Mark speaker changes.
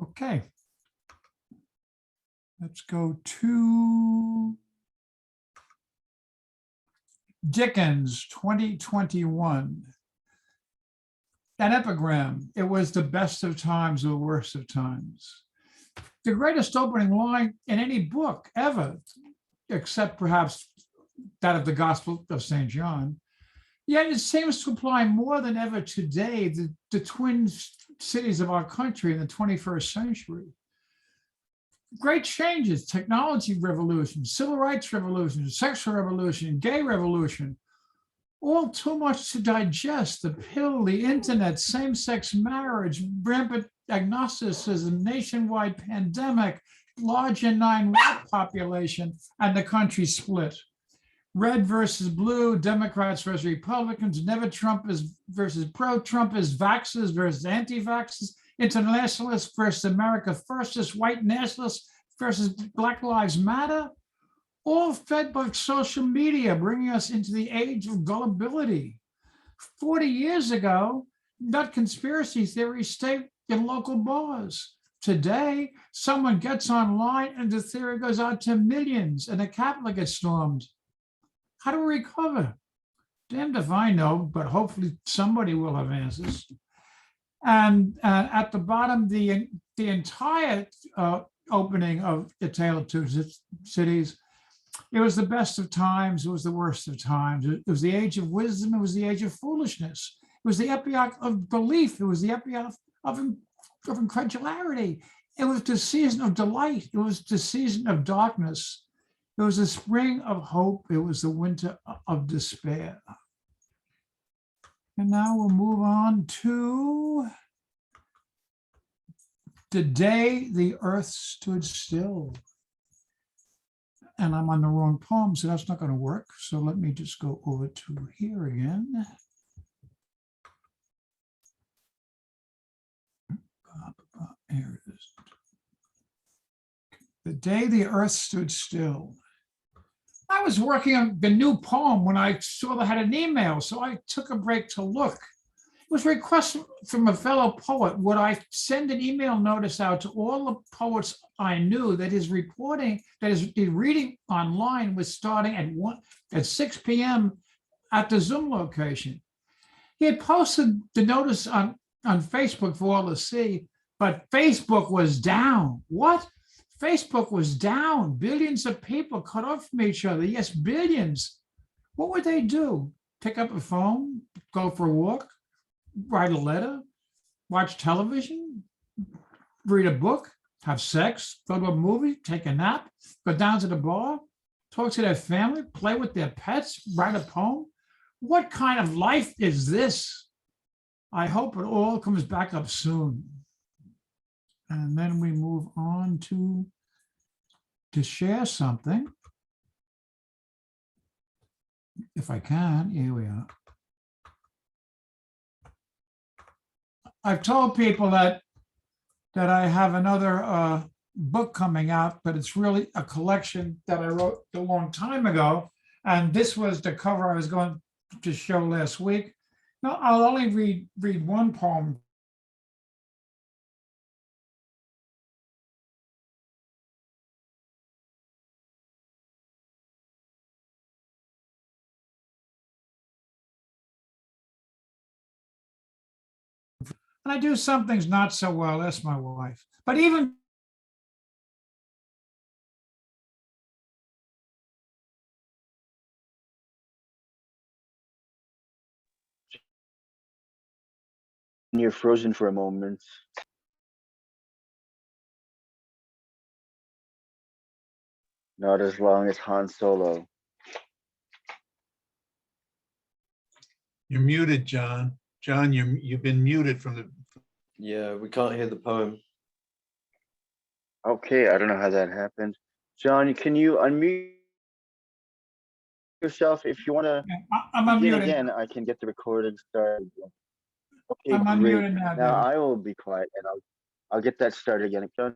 Speaker 1: Okay. Let's go to Dickens, 2021. An epigram. It was the best of times, the worst of times. The greatest opening line in any book ever, except perhaps that of the Gospel of St. John. Yet it seems to apply more than ever today, the twin cities of our country in the 21st century. Great changes, technology revolution, civil rights revolution, sexual revolution, gay revolution, all too much to digest. The pill, the internet, same-sex marriage, rampant agnosticism, nationwide pandemic, large and 9 white population, and the country split. Red versus blue, Democrats versus Republicans, never Trumpers versus pro-Trumpers, vaxxers versus anti-vaxxers, internationalists versus America Firstists, white nationalists versus Black Lives Matter, all fed by social media, bringing us into the age of gullibility. 40 years ago, nut conspiracy theories stayed in local bars. Today, someone gets online and the theory goes out to millions and the Capitol gets stormed. How do we recover? Damned if I know, but hopefully somebody will have answers. And at the bottom, the entire opening of A Tale of Two Cities, it was the best of times, it was the worst of times. It was the age of wisdom, it was the age of foolishness. It was the epoch of belief, it was the epoch of incredulity. It was the season of delight, it was the season of darkness. It was the spring of hope, it was the winter of despair. And now we'll move on to The Day the Earth Stood Still. And I'm on the wrong poem, so that's not going to work. So let me just go over to here again. Here it is. The Day the Earth Stood Still. I was working on the new poem when I saw that I had an email, so I took a break to look. It was a request from a fellow poet. Would I send an email notice out to all the poets I knew that his reporting, that his reading online was starting at 6 p.m. at the Zoom location. He had posted the notice on Facebook for all to see, but Facebook was down. What? Facebook was down. Billions of people cut off from each other. Yes, billions. What would they do? Pick up a phone, go for a walk, write a letter, watch television, read a book, have sex, go to a movie, take a nap, go down to the bar, talk to their family, play with their pets, write a poem? What kind of life is this? I hope it all comes back up soon. And then we move on to share something. If I can, here we are. I've told people that I have another book coming out, but it's really a collection that I wrote a long time ago. And this was the cover I was going to show last week. Now, I'll only read one poem. And I do some things not so well, that's my wife. But even
Speaker 2: you're frozen for a moment. Not as long as Han Solo.
Speaker 3: You're muted, John. John, you've been muted from the.
Speaker 4: Yeah, we can't hear the poem.
Speaker 2: Okay, I don't know how that happened. John, can you unmute yourself if you want to
Speaker 1: I'm
Speaker 2: begin
Speaker 1: unmuted.
Speaker 2: again? I can get the recording started. Okay,
Speaker 1: I'm
Speaker 2: great.
Speaker 1: unmuted now.
Speaker 2: Now I will be quiet and I'll get that started again. John.